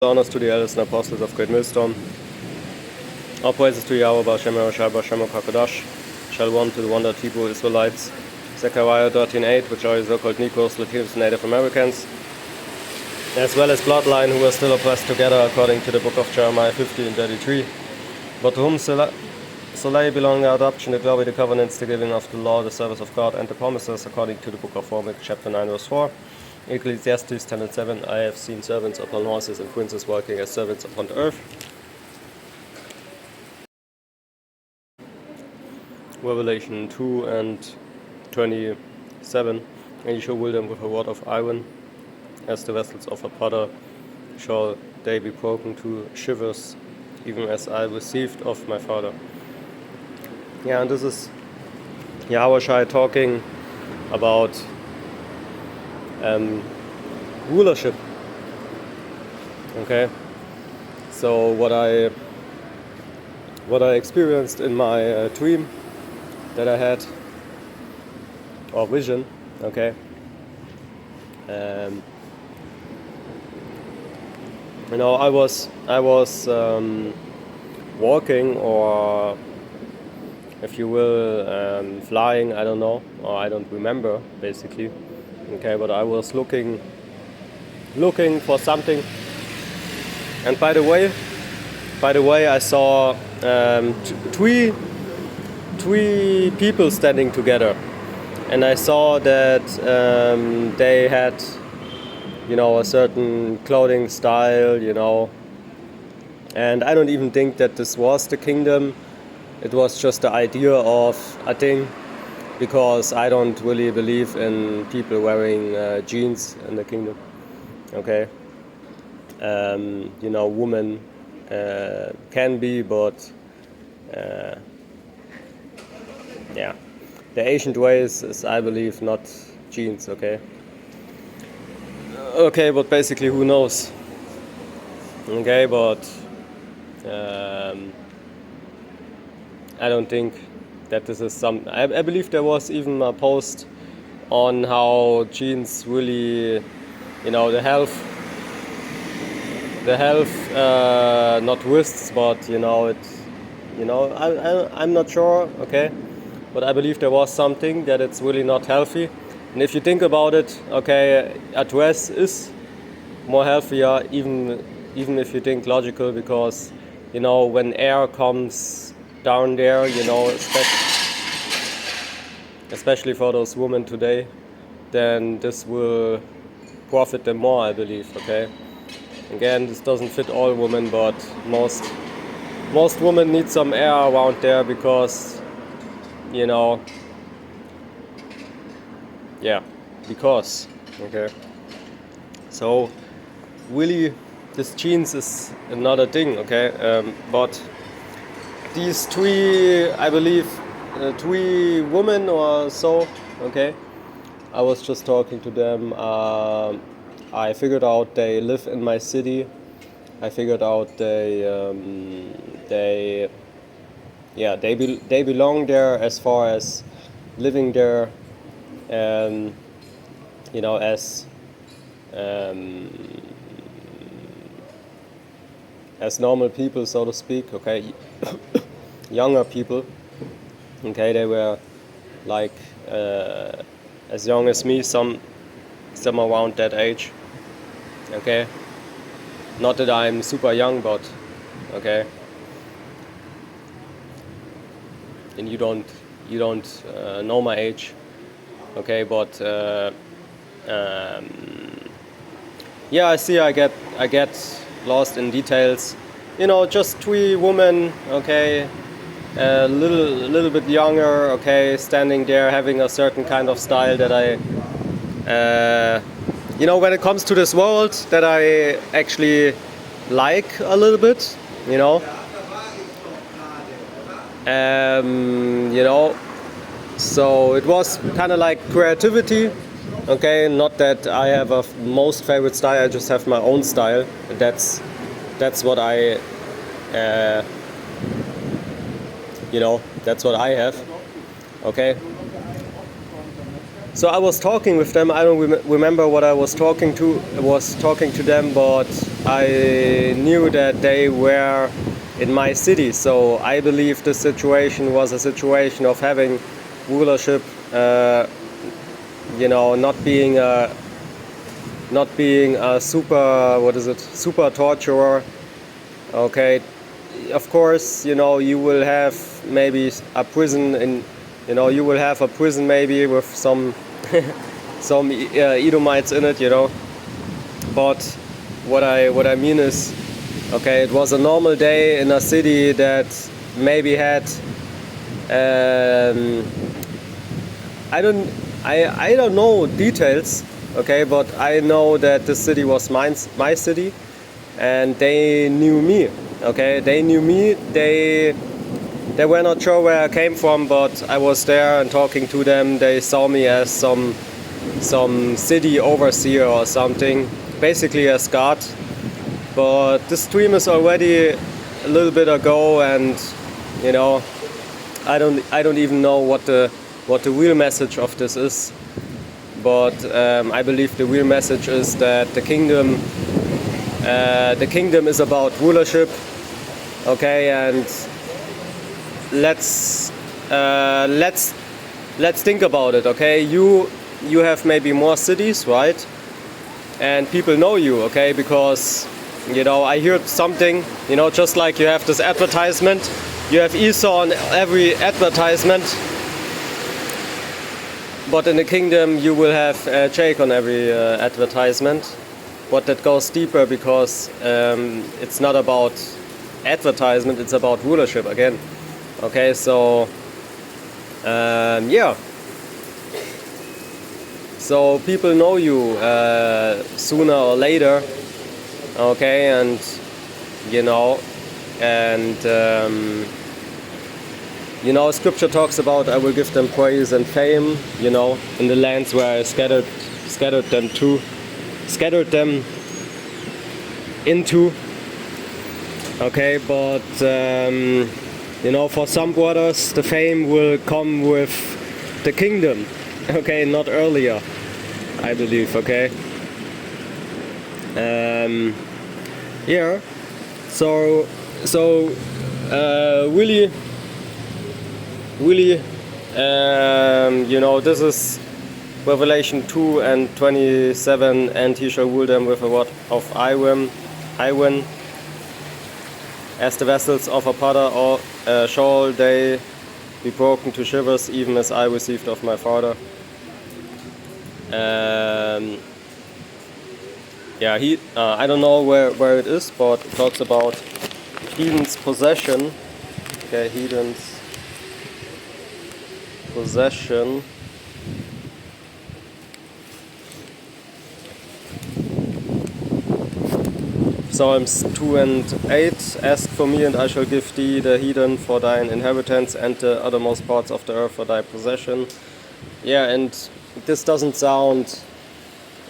Honors to the elders and apostles of Great Millstone. All praises to Yahweh, Bashem Eroshai, Bashem HaKadosh. Shalom to the Wonder Hebrew Israelites. Zechariah 13:8, which are the so-called Negroes, Latinos, and Native Americans, as well as bloodline who are still oppressed together according to the book of Jeremiah 50:33. But to whom Soleil belong the adoption, the glory, the covenants, the giving of the law, the service of God, and the promises according to the book of Romans chapter 9 verse 4. Ecclesiastes 10:7, I have seen servants upon horses and princes walking as servants upon the earth. Revelation 2:27, and you shall will them with a rod of iron, as the vessels of a potter shall they be broken to shivers, even as I received of my Father. Yeah, and this is Yahushua talking about rulership. Okay, so what I experienced in my dream that I had, or vision, okay, I was walking, or if you will, flying, I don't know, or I don't remember basically. Okay, but I was looking for something, and by the way, I saw three people standing together, and I saw that they had, a certain clothing style, and I don't even think that this was the kingdom. It was just the idea of a thing, because I don't really believe in people wearing jeans in the kingdom. Okay, women can be, but the ancient ways is, I believe, not jeans. Okay, but basically, who knows? Okay, but I don't think that this is some. I believe there was even a post on how jeans really, the health, not wrists, but I'm not sure. Okay, but I believe there was something that it's really not healthy. And if you think about it, okay, a dress is more healthier, even if you think logical, because when air comes down there, especially for those women today, then this will profit them more, I believe. Okay, again, this doesn't fit all women, but most women need some air around there, because okay. So really, this jeans is another thing. Okay, but these three, I believe, three women or so, okay, I was just talking to them. I figured out they live in my city. I figured out they belong there, as far as living there, as normal people, so to speak. Okay, younger people. Okay, they were like as young as me, some around that age. Okay, not that I'm super young, but okay, and you don't know my age. Okay, but I see. I get lost in details. Just three women. Okay. A little bit younger, okay, standing there, having a certain kind of style that I, when it comes to this world, that I actually like a little bit, so it was kind of like creativity, okay, not that I have a most favorite style, I just have my own style. That's what I, that's what I have. Okay, so I was talking with them. I don't remember what I was talking to them, but I knew that they were in my city. So I believe the situation was a situation of having rulership, not being a super torturer. Okay, of course, you will have maybe a prison you will have a prison maybe with some some Edomites in it, But what I mean is, okay, it was a normal day in a city that maybe had I don't know details, okay, but I know that the city was my city, and they knew me, okay, they knew me. They were not sure where I came from, but I was there and talking to them. They saw me as some city overseer or something, basically as God. But the stream is already a little bit ago, and I don't even know what the real message of this is. But I believe the real message is that the kingdom is about rulership, okay, and let's think about it, okay. You have maybe more cities, right? And people know you, okay, because I heard something, just like you have this advertisement, you have Esau on every advertisement, but in the kingdom you will have Jake on every advertisement. But that goes deeper, because it's not about advertisement, it's about rulership again. Okay, so yeah. So people know you sooner or later, okay, and Scripture talks about, I will give them praise and fame, in the lands where I scattered them into. Okay, but for some brothers the fame will come with the kingdom, okay, not earlier, I believe, okay. Yeah, so really, this is Revelation 2 and 27, and he shall rule them with a rod of iron, as the vessels of a potter, or shall they be broken to shivers, even as I received of my Father. I don't know where it is, but it talks about heathen's possession. Okay, heathen's possession. Psalms 2 and 8, ask for me and I shall give thee the heathen for thine inheritance and the uttermost parts of the earth for thy possession. Yeah, and this doesn't sound,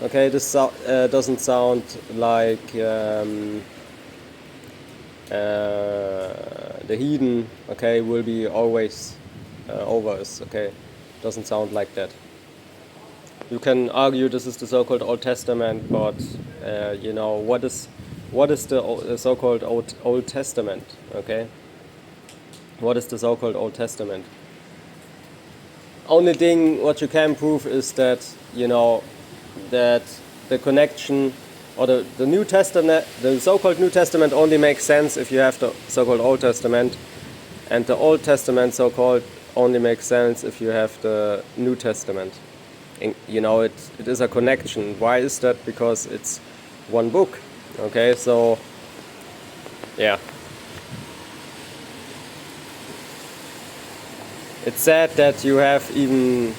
okay, doesn't sound like the heathen, okay, will be always over us, okay, doesn't sound like that. You can argue this is the so-called Old Testament, but what is the so-called Old Testament, okay? What is the so-called Old Testament? Only thing what you can prove is that, that the connection, or the New Testament, the so-called New Testament only makes sense if you have the so-called Old Testament, and the Old Testament so-called only makes sense if you have the New Testament. It is a connection. Why is that? Because it's one book. Okay, so yeah, it's sad that you have even,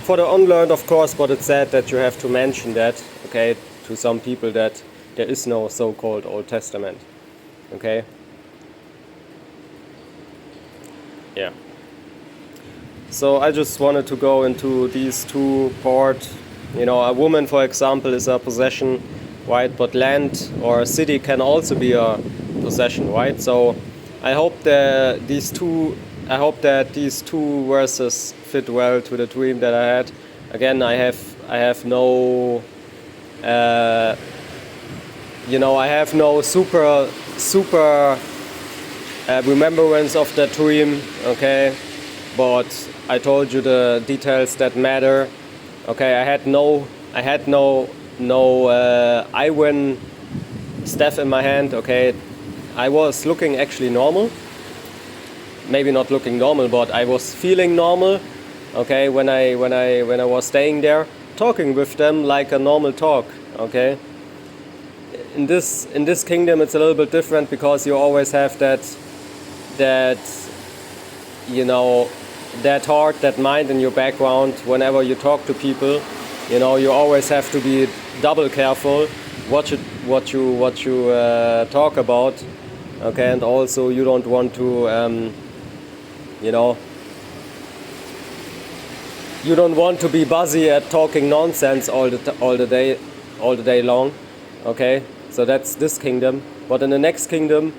for the unlearned of course, but it's sad that you have to mention that, okay, to some people, that there is no so-called Old Testament. Okay, yeah. So I just wanted to go into these two parts. A woman, for example, is a possession, right? But land or a city can also be a possession, right? So I hope that these two verses fit well to the dream that I had. Again, I have no I have no super remembrance of that dream, okay, but I told you the details that matter, okay. I had no iron staff in my hand, okay. I was looking actually normal, maybe not looking normal, but I was feeling normal, okay, when I was staying there, talking with them like a normal talk, okay. In this kingdom it's a little bit different, because you always have that heart, that mind in your background. Whenever you talk to people, you always have to be double careful what you talk about, okay. And also you don't want to you don't want to be busy at talking nonsense all the day long, okay. So that's this kingdom. But in the next kingdom,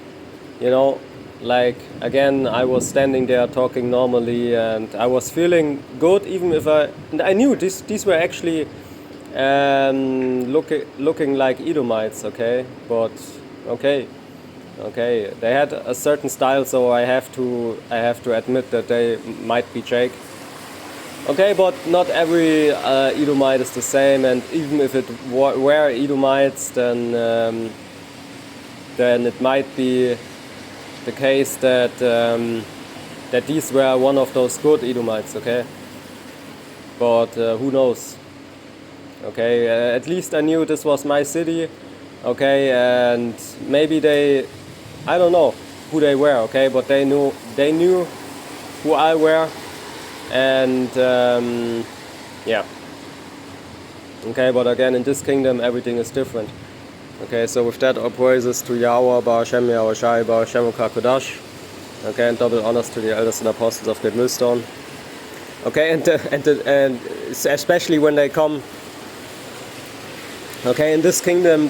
like again, I was standing there talking normally, and I was feeling good, even if I knew these were actually looking like Edomites, okay. But okay, they had a certain style, so I have to admit that they might be Jake. Okay, but not every Edomite is the same, and even if it were Edomites, then it might be the case that these were one of those good Edomites, okay. But who knows? Okay, at least I knew this was my city, okay, and maybe I don't know who they were, okay, but they knew who I were. And yeah, okay, but again, in this kingdom everything is different, okay. So with that, all praises to Yahweh, Bar Hashem, Yahweh Shai, Bar Hashem Kakodash, okay, and double honors to the elders and apostles of Great Millstone, okay. And especially when they come, okay, in this kingdom,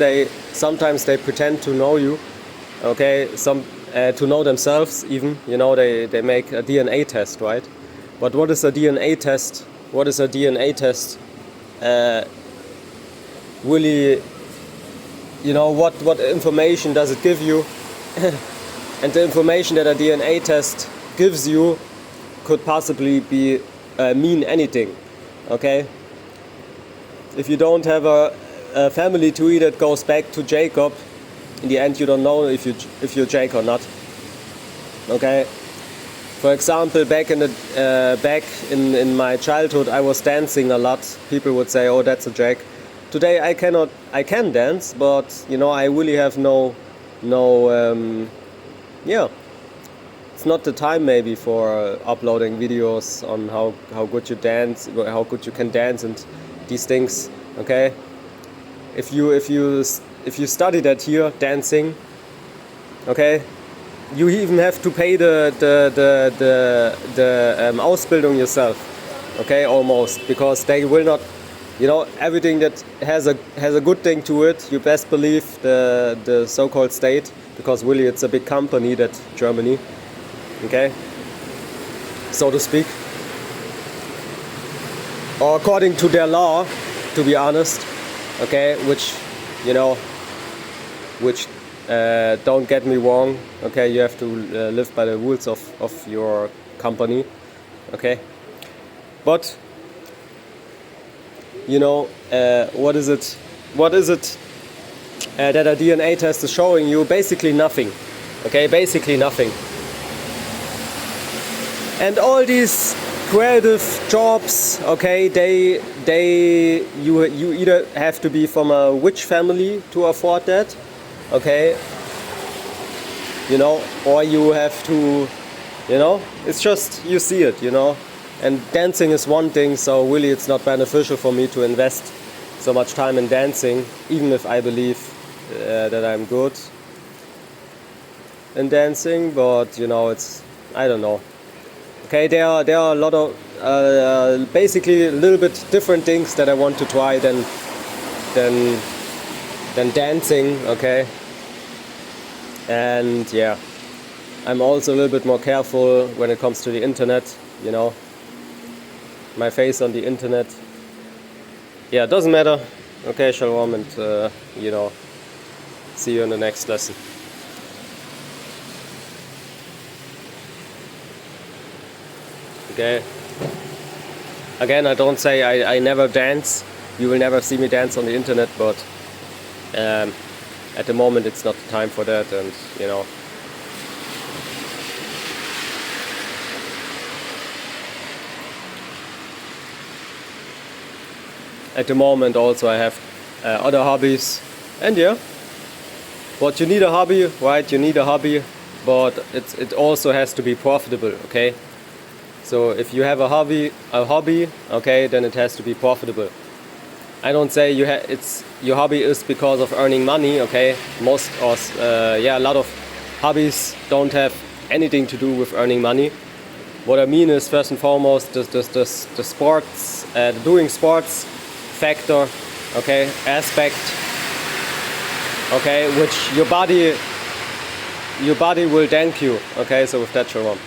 sometimes they pretend to know you, okay, to know themselves even, they make a DNA test, right? But what is a DNA test? What is a DNA test? Really, what information does it give you? And the information that a DNA test gives you could possibly mean anything, okay? If you don't have a family tree that goes back to Jacob, in the end you don't know if you're Jake or not, okay? For example, back in my childhood, I was dancing a lot. People would say, "Oh, that's a Jake." Today, I can dance, but I really have it's not the time maybe for uploading videos on how good you dance, how good you can dance, and these things. Okay, if you study that here, dancing, okay. You even have to pay the Ausbildung yourself, okay, almost, because they will not, everything that has a good thing to it, you best believe the so-called state, because really it's a big company, that Germany, okay, so to speak, or according to their law, to be honest, okay, which don't get me wrong, okay, you have to live by the rules of your company, okay, but what is it that a DNA test is showing you? Basically nothing, okay, basically nothing. And all these creative jobs, okay, you either have to be from a rich family to afford that, okay, or you have to, it's just, you see it, and dancing is one thing, so really it's not beneficial for me to invest so much time in dancing, even if I believe that I'm good in dancing, but it's, I don't know. Okay, there are a lot of basically a little bit different things that I want to try than dancing, okay. And yeah, I'm also a little bit more careful when it comes to the internet, my face on the internet. Yeah, it doesn't matter. Okay, shalom, and See you in the next lesson. Okay. Again, I don't say I never dance. You will never see me dance on the internet, but at the moment it's not the time for that, and you know. At the moment also I have other hobbies, and yeah, but you need a hobby, right? You need a hobby, but it also has to be profitable, okay? So if you have a hobby, okay, then it has to be profitable. I don't say your hobby is because of earning money, okay? A lot of hobbies don't have anything to do with earning money. What I mean is, first and foremost, the sports, the doing sports factor, okay, aspect, okay, which your body will thank you, okay. So with that, Sharon.